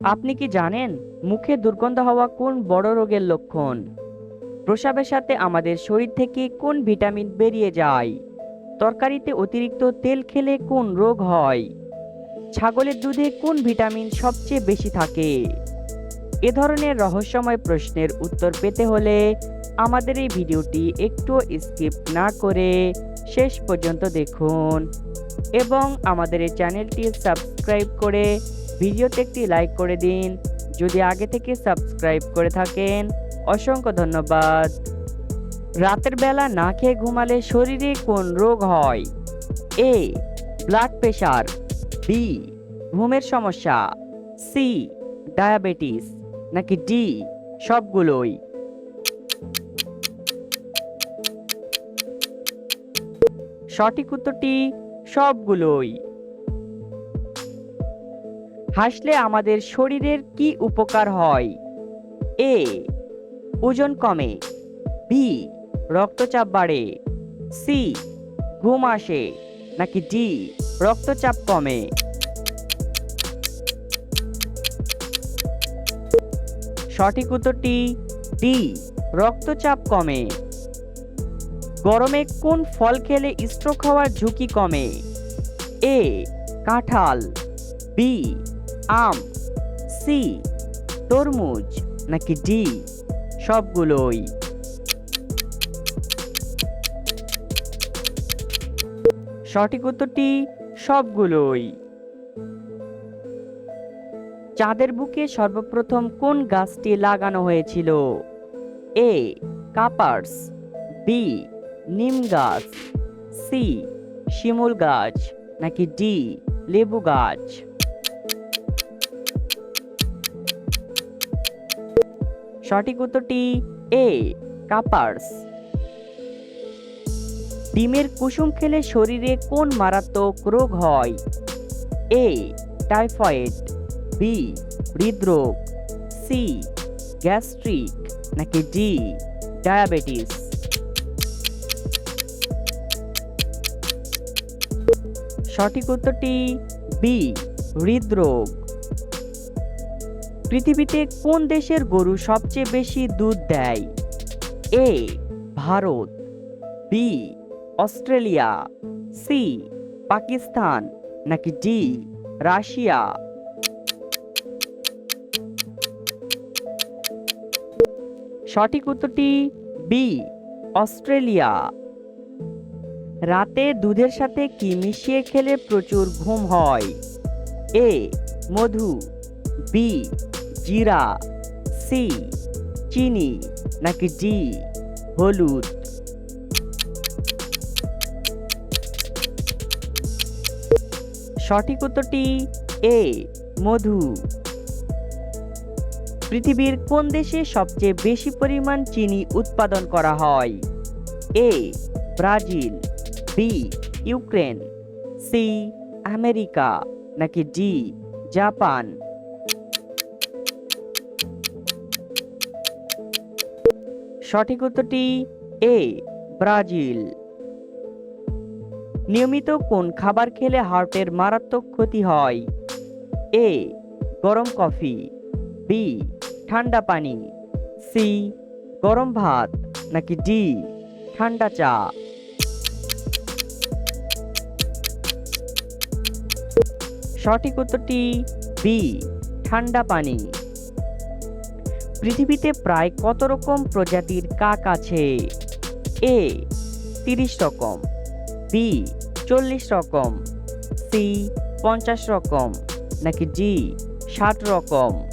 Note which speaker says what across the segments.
Speaker 1: আপনি কি জানেন মুখে দুর্গন্ধ হওয়া কোন বড় রোগের লক্ষণ? প্রস্রাবের সাথে আমাদের শরীর থেকে কোন ভিটামিন বেরিয়ে যায়? তরকারিতে অতিরিক্ত তেল খেলে কোন রোগ হয়? ছাগলের দুধে কোন ভিটামিন সবচেয়ে বেশি থাকে? এ ধরনের রহস্যময় প্রশ্নের উত্তর পেতে হলে আমাদের এই ভিডিওটি একটু স্কিপ না করে শেষ পর্যন্ত দেখুন এবং আমাদের এই চ্যানেলটি সাবস্ক্রাইব করে ভিডিওতে একটি লাইক করে দিন। যদি আগে থেকে সাবস্ক্রাইব করে থাকেন, অসংখ্য ধন্যবাদ। রাতের বেলা না খেয়ে ঘুমালে শরীরে কোন রোগ হয়? এ, ব্লাড প্রেশার। বি, ঘুমের সমস্যা। C, diabetes. নাকি ডি, সবগুলোই? সঠিক উত্তরটি সবগুলোই। হাসলে আমাদের শরীরের কি উপকার হয়? এ, ওজন কমে। বি, রক্তচাপ বাড়ে। সি, ঘুম আসে। নাকি ডি, রক্তচাপ কমে? সঠিক উত্তরটি ডি, রক্তচাপ কমে। গরমে কোন ফল খেলে স্ট্রোক হওয়ার ঝুঁকি কমে? এ, কাঁঠাল। বি, আম। সি, তরমুজ। নাকি ডি, সবগুলোই? সঠিক উত্তরটি সবগুলোই। চাঁদের বুকে সর্বপ্রথম কোন গাছটি লাগানো হয়েছিল? এ, কাপার্স। বি, নিম গাছ। সি, শিমুল গাছ। নাকি ডি, লেবু গাছ? সঠিক উত্তরটি এ, কাপার্স। ডিমের কুসুম খেলে শরীরে কোন মারাত্মক রোগ হয়? A, typhoid. বি, হৃদরোগ। C, gastric. নাকি ডি, ডায়াবেটিস? সঠিক উত্তরটি বি, হৃদরোগ। পৃথিবীতে কোন দেশের গরু সবচেয়ে বেশি দুধ দেয়? A, Bharat. B, Australia. C, Pakistan. নাকি ডি, রাশিয়া? সঠিক উত্তরটি বি, অস্ট্রেলিয়া। রাতে দুধের সাথে কি মিশিয়ে খেলে প্রচুর ঘুম হয়? এ, মধু। বি, জিরা। সি, চিনি। নাকি ডি, হলুদ? সঠিক উত্তরটি এ, মধু। পৃথিবীর কোন দেশে সবচেয়ে বেশি পরিমাণ চিনি উৎপাদন করা হয়? A, Brazil. B, Ukraine. C, America. নাকি ডি, জাপান? সঠিক উত্তরটি এ, ব্রাজিল। নিয়মিত কোন খাবার খেলে হার্টের মারাত্মক ক্ষতি হয়? এ, গরম কফি। বি, ঠান্ডা পানি। সি, গরম ভাত। নাকি ডি, ঠান্ডা চা? সঠিক উত্তরটি বি, ঠান্ডা পানি। পৃথিবীতে প্রায় কত রকম প্রজাতির কাক আছে? এ, 30 রকম। বি, 40 রকম। সি, 50 রকম। নাকি ডি, 60 রকম?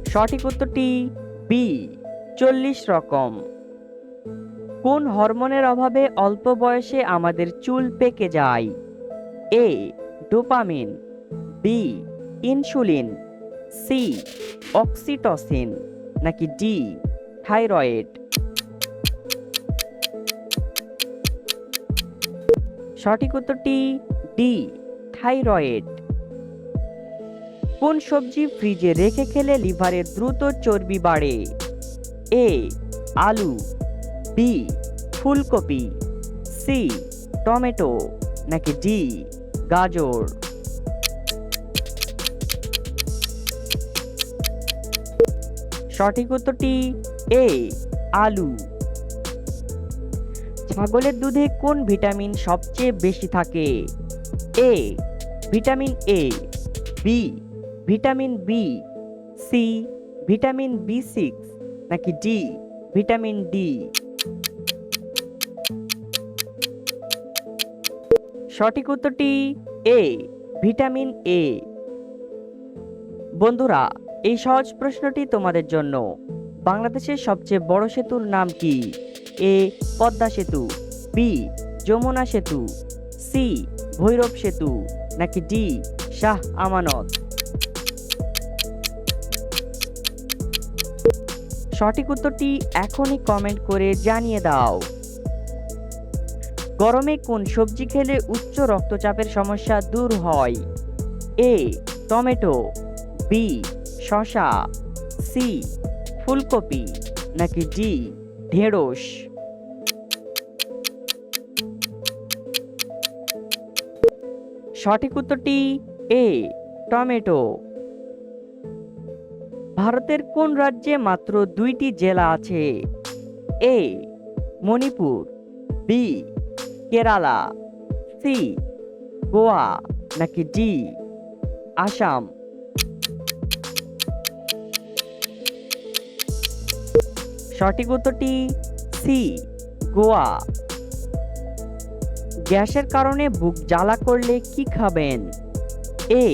Speaker 1: সঠিক উত্তরটি বি, 40 রকম। কোন হরমোনের অভাবে অল্প বয়সে আমাদের চুল পেকে যায়? A, dopamine. B, insulin. C, oxytocin. নাকি ডি, থাইরয়েড? সঠিক উত্তরটি ডি, থাইরয়েড। কোন সবজি ফ্রিজে রেখে খেলে লিভারের দ্রুত চর্বি বাড়ে? এ, আলু। বি, ফুলকপি। C, tomato. নাকি ডি, গাজর। সঠিক উত্তরটি এ, আলু। ছাগলের দুধে কোন ভিটামিন সবচেয়ে বেশি থাকে? A, vitamin A, B, vitamin B, C, vitamin বি6, নাকি ডি, ভিটামিন ডি? সঠিক উত্তরটি এ, ভিটামিন এ। বন্ধুরা, এই সহজ প্রশ্নটি তোমাদের জন্য। বাংলাদেশের সবচেয়ে বড় সেতুর নাম কি? এ, পদ্মা সেতু, বি, যমুনা সেতু, সি, ভৈরব সেতু, নাকি ডি, শাহ আমানত? সঠিক উত্তরটি এখনই কমেন্ট করে জানিয়ে দাও। গরমে কোন সবজি খেলে উচ্চ রক্তচাপের সমস্যা দূর হয়? এ, টমেটো, বি, শসা, সি, ফুলকপি, নাকি ডি, ঢেঁড়স? সঠিক উত্তরটি এ, টমেটো। ভারতের কোন রাজ্যে মাত্র 2টি জেলা আছে? এ, মণিপুর, বি, কেরালা, সি, গোয়া, নাকি ডি, আসাম? সঠিক উত্তরটি সি, গোয়া। গ্যাসের কারণে বুক জ্বালা করলে কি খাবেন? এ,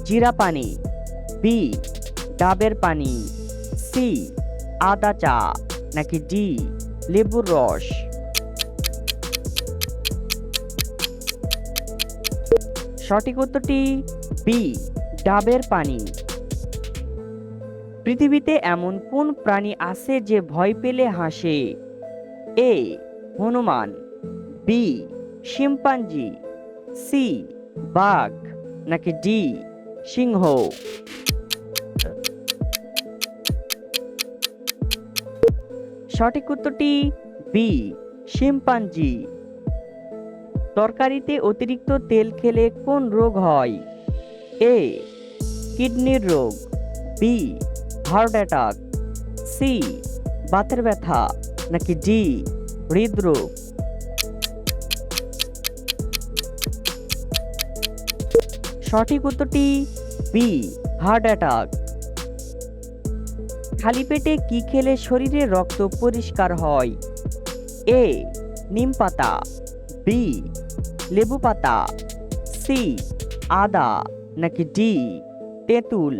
Speaker 1: জিরা পানি, বি, ডাবের পানি, সি, আদা চা, নাকি ডি, লেবুর রস? সঠিক উত্তরটি বি, ডাবের পানি। পৃথিবীতে এমন কোন প্রাণী আছে যে ভয় পেলে হাসে? এ, হনুমান, বি, শিম্পাঞ্জি, সি, বাঘ, নাকি ডি, সিংহ? সঠিক উত্তরটি বি, শিম্পাঞ্জি। তরকারিতে অতিরিক্ত তেল খেলে কোন রোগ হয়? এ, কিডনির রোগ, বি, হার্ট অ্যাটাক, সি, বাতের ব্যথা, নাকি ডি, হৃদরোগ? সঠিক উত্তরটি বি, হার্ট অ্যাটাক। খালি পেটে কি খেলে শরীরে রক্ত পরিষ্কার হয়? এ, নিম পাতা, বি, লেবু পাতা, সি, আদা, নাকি ডি, তেঁতুল?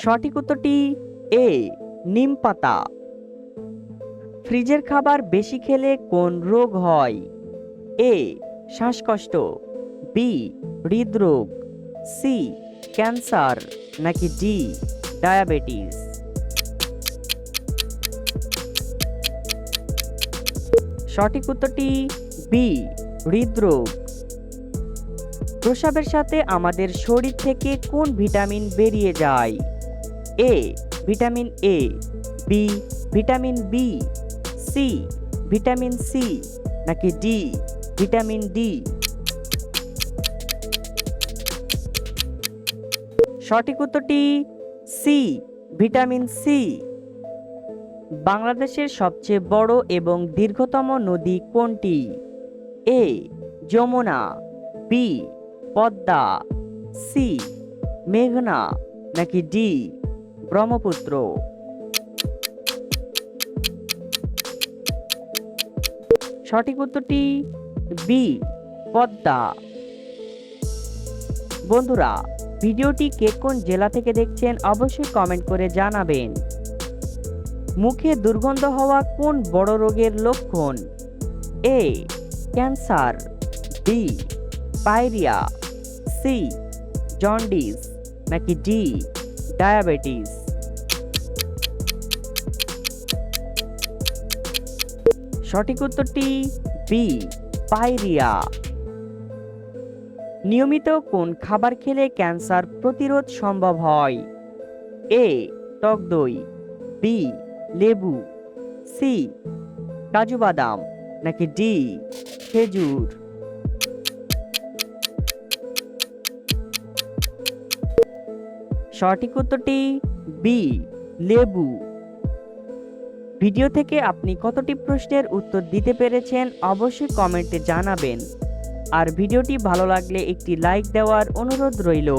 Speaker 1: সঠিক উত্তরটি এ, নিম পাতা। ফ্রিজের খাবার বেশি খেলে কোন রোগ হয়? এ, শ্বাসকষ্ট, বি, হৃদরোগ, সি, ক্যান্সার, নাকি ডি, ডায়াবেটিস? সঠিক উত্তরটি বি, হৃদরোগ। প্রস্রাবের সাথে আমাদের শরীর থেকে কোন ভিটামিন বেরিয়ে যায়? A, vitamin A, B, vitamin B, C, vitamin C, নাকি ডি, ভিটামিন ডি? সঠিক উত্তরটি সি, ভিটামিন সি। বাংলাদেশের সবচেয়ে বড় এবং দীর্ঘতম নদী কোনটি? এ, যমুনা, বি, পদ্মা, সি, মেঘনা, নাকি ডি, ব্রহ্মপুত্র? সঠিক উত্তরটি বি, পদ্মা। বন্ধুরা, ভিডিওটি কে কোন জেলা থেকে দেখছেন অবশ্যই কমেন্ট করে জানাবেন। মুখে দুর্গন্ধ হওয়া কোন বড় রোগের লক্ষণ? এ, ক্যান্সার, বি, পায়রিয়া, সি, জন্ডিস, নাকি ডি, ডায়াবেটিস? সঠিক উত্তরটি বি, পায়রিয়া। নিয়মিত কোন খাবার খেলে ক্যান্সার প্রতিরোধ সম্ভব হয়? এ, টক দই, বি, লেবু, সি, কাজু বাদাম নাকি ডি খেজুর? সঠিক উত্তরটি বি লেবু। ভিডিও থেকে আপনি কতটি প্রশ্নের উত্তর দিতে পেরেছেন অবশ্যই কমেন্টে জানাবেন। আর ভিডিওটি ভালো লাগলে একটি লাইক দেওয়ার অনুরোধ রইল।